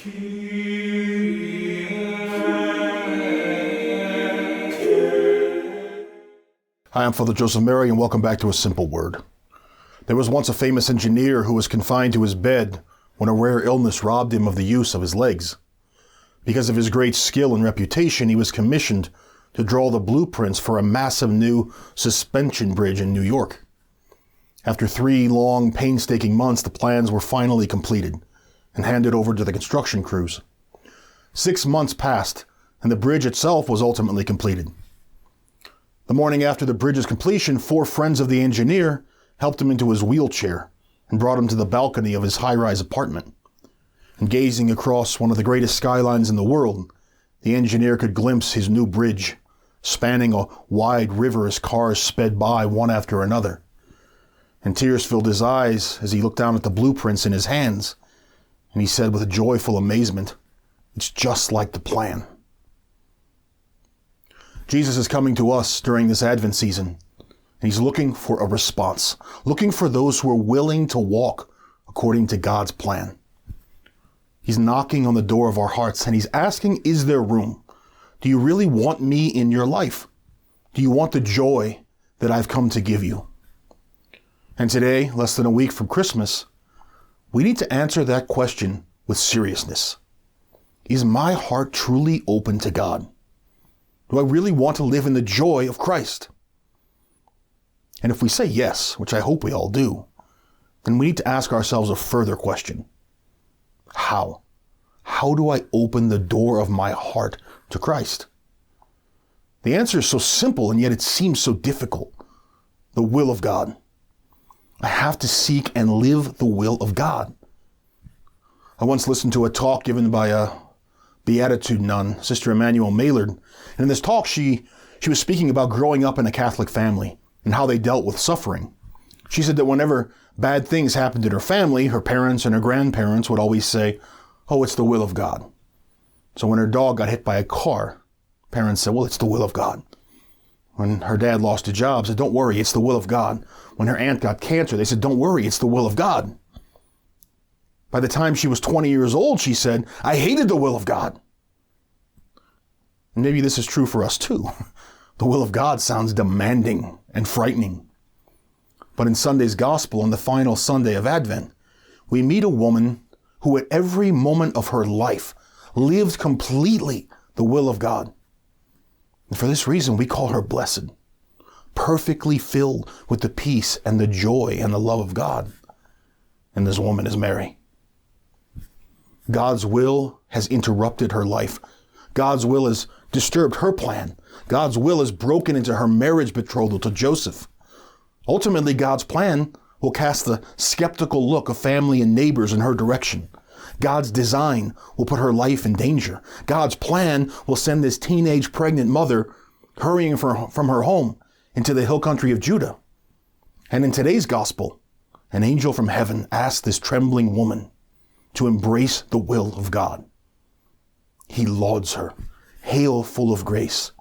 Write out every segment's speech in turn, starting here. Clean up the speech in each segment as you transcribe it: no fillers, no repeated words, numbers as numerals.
Hi, I'm Father Joseph Mary, and welcome back to A Simple Word. There was once a famous engineer who was confined to his bed when a rare illness robbed him of the use of his legs. Because of his great skill and reputation, he was commissioned to draw the blueprints for a massive new suspension bridge in New York. After 3 long, painstaking months, the plans were finally completed and handed over to the construction crews. 6 months passed, and the bridge itself was ultimately completed. The morning after the bridge's completion, 4 friends of the engineer helped him into his wheelchair and brought him to the balcony of his high-rise apartment. And gazing across one of the greatest skylines in the world, the engineer could glimpse his new bridge, spanning a wide river as cars sped by one after another. And tears filled his eyes as he looked down at the blueprints in his hands, and he said with a joyful amazement, "It's just like the plan." Jesus is coming to us during this Advent season, and he's looking for a response, looking for those who are willing to walk according to God's plan. He's knocking on the door of our hearts, and he's asking, is there room? Do you really want me in your life? Do you want the joy that I've come to give you? And today, less than a week from Christmas, we need to answer that question with seriousness. Is my heart truly open to God? Do I really want to live in the joy of Christ? And if we say yes, which I hope we all do, then we need to ask ourselves a further question. How? How do I open the door of my heart to Christ? The answer is so simple, and yet it seems so difficult. The will of God. I have to seek and live the will of God. I once listened to a talk given by a Beatitude nun, Sister Emmanuel Maillard. And in this talk, she was speaking about growing up in a Catholic family and how they dealt with suffering. She said that whenever bad things happened in her family, her parents and her grandparents would always say, "Oh, it's the will of God." So when her dog got hit by a car, parents said, "Well, it's the will of God." When her dad lost a job, they said, "Don't worry, it's the will of God." When her aunt got cancer, they said, "Don't worry, it's the will of God." By the time she was 20 years old, she said, "I hated the will of God." And maybe this is true for us too. The will of God sounds demanding and frightening. But in Sunday's Gospel, on the final Sunday of Advent, we meet a woman who at every moment of her life lived completely the will of God. And for this reason, we call her blessed, perfectly filled with the peace and the joy and the love of God. And this woman is Mary. God's will has interrupted her life. God's will has disturbed her plan. God's will has broken into her marriage betrothal to Joseph. Ultimately, God's plan will cast the skeptical look of family and neighbors in her direction. God's design will put her life in danger. God's plan will send this teenage pregnant mother hurrying from her home into the hill country of Judah. And in today's gospel, an angel from heaven asked this trembling woman to embrace the will of God. He lauds her. "Hail, full of grace.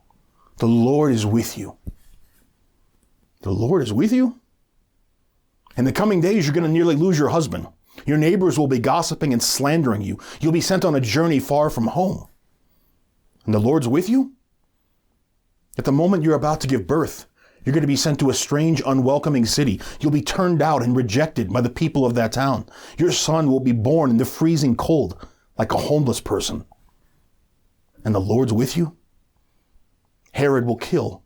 The Lord is with you." The Lord is with you? In the coming days, you're going to nearly lose your husband. Your neighbors will be gossiping and slandering you. You'll be sent on a journey far from home. And the Lord's with you? At the moment you're about to give birth, you're going to be sent to a strange, unwelcoming city. You'll be turned out and rejected by the people of that town. Your son will be born in the freezing cold like a homeless person. And the Lord's with you? Herod will kill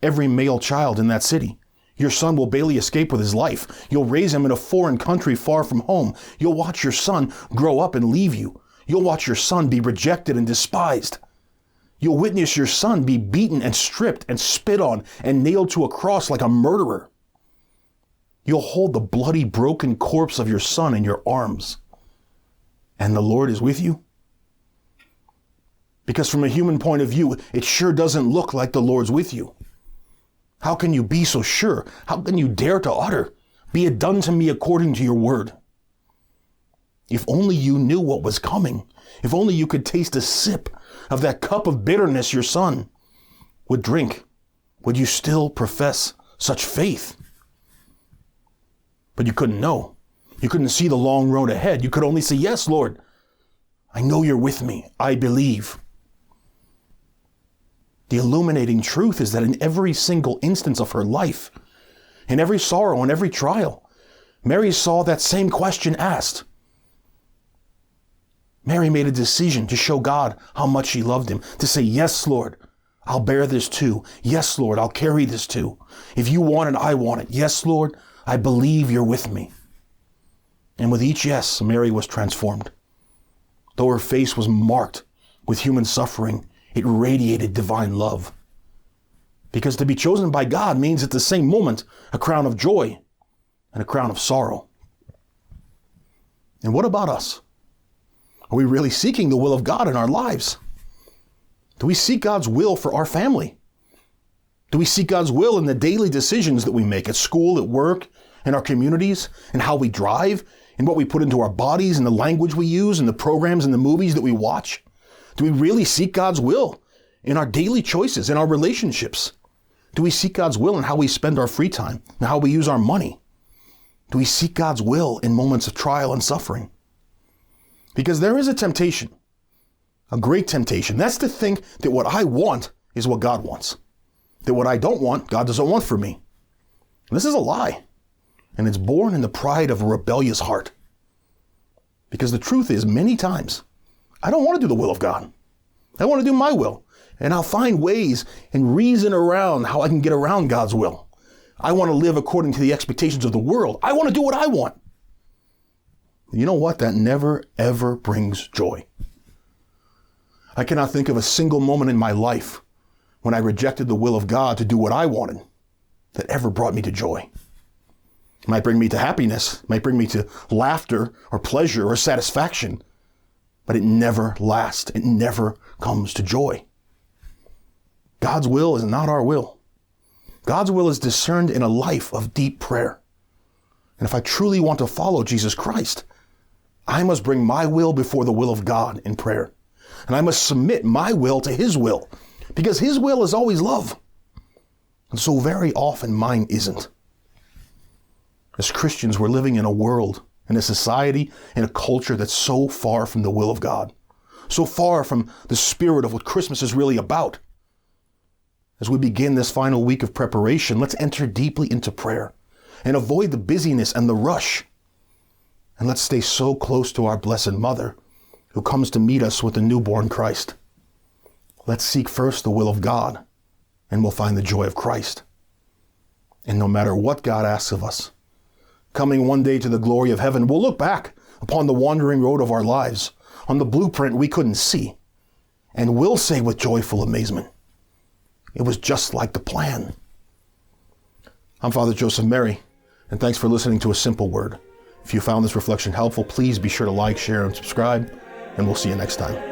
every male child in that city. Your son will barely escape with his life. You'll raise him in a foreign country far from home. You'll watch your son grow up and leave you. You'll watch your son be rejected and despised. You'll witness your son be beaten and stripped and spit on and nailed to a cross like a murderer. You'll hold the bloody, broken corpse of your son in your arms. And the Lord is with you? Because from a human point of view, it sure doesn't look like the Lord's with you. How can you be so sure? How can you dare to utter, "Be it done to me according to your word"? If only you knew what was coming. If only you could taste a sip of that cup of bitterness your son would drink, would you still profess such faith? But you couldn't know. You couldn't see the long road ahead. You could only say, "Yes, Lord, I I know you're with me. I believe. The illuminating truth is that in every single instance of her life, in every sorrow and every trial, Mary saw that same question asked. Mary made a decision to show God how much she loved him, to say, yes, Lord, I'll bear this too. Yes, Lord, I'll carry this too. If you want it, I want it. Yes, Lord, I believe you're with me. And with each yes, Mary was transformed. Though her face was marked with human suffering, it radiated divine love. Because to be chosen by God means at the same moment a crown of joy and a crown of sorrow. And what about us? Are we really seeking the will of God in our lives? Do we seek God's will for our family? Do we seek God's will in the daily decisions that we make at school, at work, in our communities, in how we drive, in what we put into our bodies, in the language we use, in the programs and the movies that we watch? Do we really seek God's will in our daily choices, in our relationships? Do we seek God's will in how we spend our free time and how we use our money? Do we seek God's will in moments of trial and suffering? Because there is a temptation, a great temptation. That's to think that what I want is what God wants. That what I don't want, God doesn't want for me. And this is a lie. And it's born in the pride of a rebellious heart. Because the truth is, many times, I don't want to do the will of God. I want to do my will. And I'll find ways and reason around how I can get around God's will. I want to live according to the expectations of the world. I want to do what I want. You know what? That never, ever brings joy. I cannot think of a single moment in my life when I rejected the will of God to do what I wanted that ever brought me to joy. It might bring me to happiness, it might bring me to laughter or pleasure or satisfaction, but it never lasts. It never comes to joy. God's will is not our will. God's will is discerned in a life of deep prayer. And if I truly want to follow Jesus Christ, I must bring my will before the will of God in prayer. And I must submit my will to his will, because his will is always love. And so very often mine isn't. As Christians, we're living in a world, in a society, in a culture that's so far from the will of God, so far from the spirit of what Christmas is really about. As we begin this final week of preparation, let's enter deeply into prayer and avoid the busyness and the rush. And let's stay so close to our Blessed Mother, who comes to meet us with the newborn Christ. Let's seek first the will of God, and we'll find the joy of Christ. And no matter what God asks of us, coming one day to the glory of heaven, we'll look back upon the wandering road of our lives, on the blueprint we couldn't see, and we'll say with joyful amazement, it was just like the plan. I'm Father Joseph Mary, and thanks for listening to A Simple Word. If you found this reflection helpful, please be sure to like, share, and subscribe, and we'll see you next time.